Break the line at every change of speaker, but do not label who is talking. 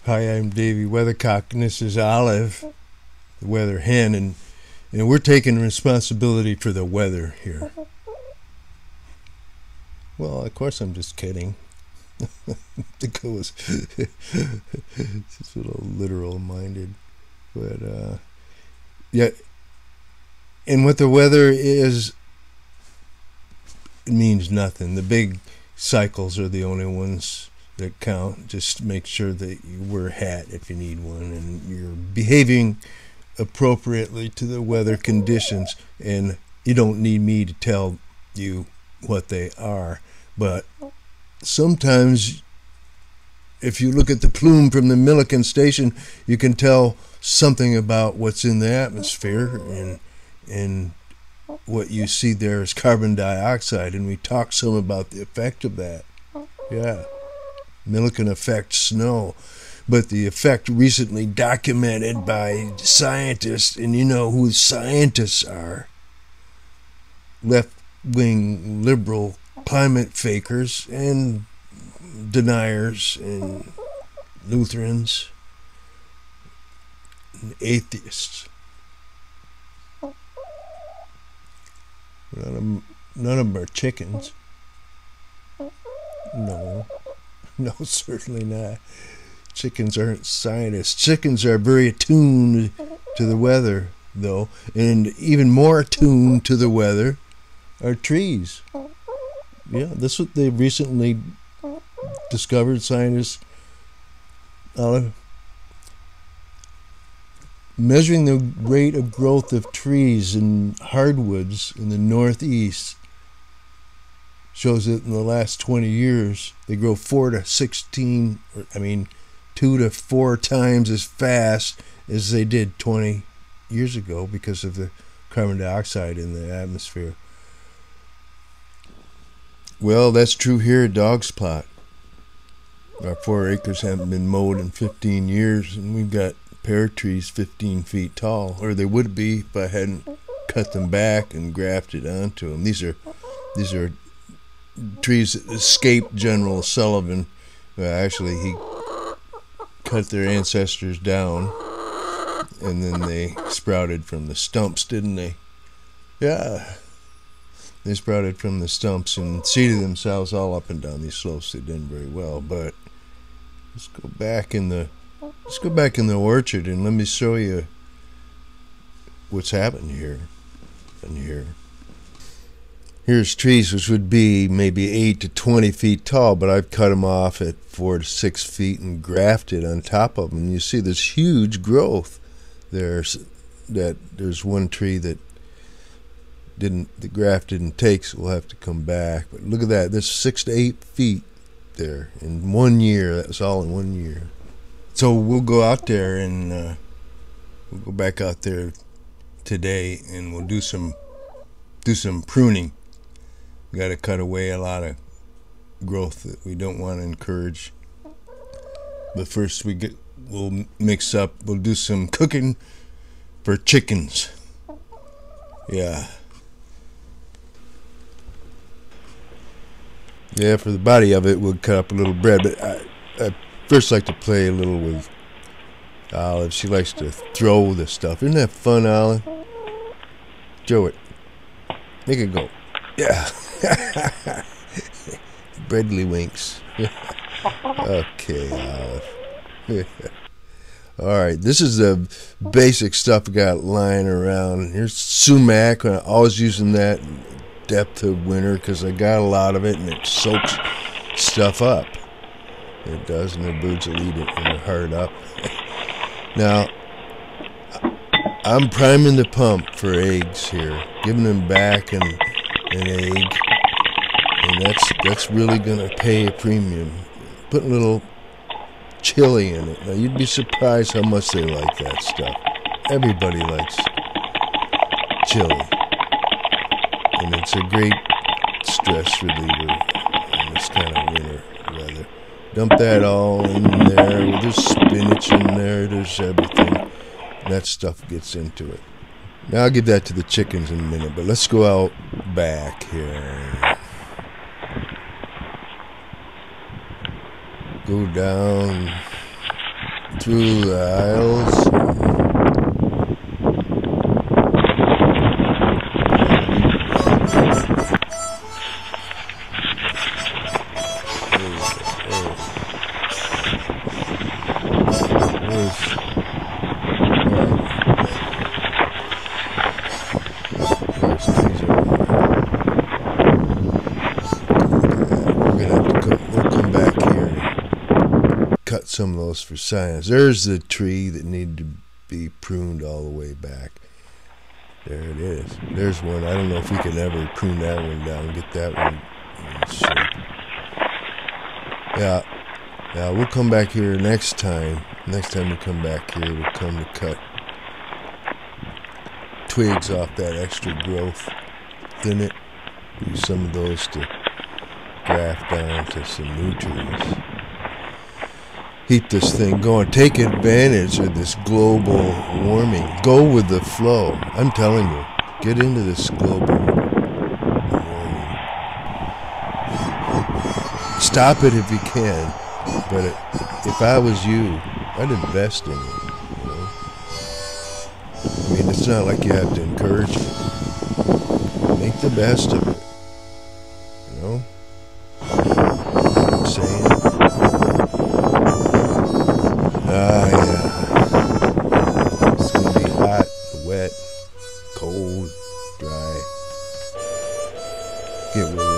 Hi, I'm Davey Weathercock, and this is Olive, the weather hen, and we're taking responsibility for the weather here. Well, of course, I'm just kidding. The guy was just a little literal-minded, but yeah. And what the weather is, it means nothing. The big cycles are the only ones that count. Just make sure that you wear a hat if you need one, and you're behaving appropriately to the weather conditions. And you don't need me to tell you what they are, but sometimes if you look at the plume from the Millikan station, you can tell something about what's in the atmosphere, and what you see there is carbon dioxide, and we talked some about the effect of that. Yeah, Millikan effect snow, but the effect recently documented by scientists, and you know who scientists are: left-wing liberal climate fakers and deniers and Lutherans and atheists. None of them are chickens. No, certainly not. Chickens aren't scientists. Chickens are very attuned to the weather, though, and even more attuned to the weather are trees. Yeah, that's what they recently discovered, scientists. Measuring the rate of growth of trees and hardwoods in the northeast shows that in the last 20 years they grow 2 to 4 times as fast as they did 20 years ago because of the carbon dioxide in the atmosphere. Well, that's true here at Dog's Plot. Our 4 acres haven't been mowed in 15 years, and we've got pear trees 15 feet tall, or they would be if I hadn't cut them back and grafted onto them. These are trees that escaped General Sullivan. Actually, he cut their ancestors down, and then they sprouted from the stumps, didn't they? Yeah. They sprouted from the stumps and seeded themselves all up and down these slopes. They did very well, but let's go back in the orchard and let me show you what's happened here. Here's trees which would be maybe 8 to 20 feet tall, but I've cut them off at 4 to 6 feet and grafted on top of them. You see this huge growth. There's one tree that the graft didn't take, so we'll have to come back. But look at that. There's 6 to 8 feet there in 1 year. That was all in 1 year. So we'll go out there and we'll go back out there today, and we'll do some pruning. We got to cut away a lot of growth that we don't want to encourage. But first we'll mix up. We'll do some cooking for chickens. Yeah. Yeah, for the body of it, we'll cut up a little bread. But I first like to play a little with Olive. She likes to throw the stuff. Isn't that fun, Olive? Throw it. Make it go. Yeah. Breadly winks. Okay, Olive. Alright, this is the basic stuff we got lying around. Here's sumac. I'm always using that in depth of winter because I got a lot of it, and it soaks stuff up. It does, and the birds will eat it when they're hard up. Now, I'm priming the pump for eggs here, giving them back an egg, and that's really going to pay a premium. Put a little chili in it. Now, you'd be surprised how much they like that stuff. Everybody likes chili, and it's a great stress reliever in this kind of winter weather. Dump that all in there. There's spinach in there. There's everything. That stuff gets into it. Now I'll give that to the chickens in a minute, but let's go out back here. Go down through the aisles. We'll come back here and cut some of those for science. There's the tree that needed to be pruned all the way back. There it is. There's one. I don't know if we can ever prune that one down, get that one in shape. Yeah, we'll come back here next time. Next time we come back here, we'll come to cut twigs off that extra growth, thin it, use some of those to graft down to some new trees. Keep this thing going. Take advantage of this global warming. Go with the flow. I'm telling you, get into this global warming. Stop it if you can, but if I was you, I'd invest in it. You know? I mean, it's not like you have to encourage it. Make the best of it. You know? I'm saying? Yeah. It's gonna be hot, wet, cold, dry. Get with it.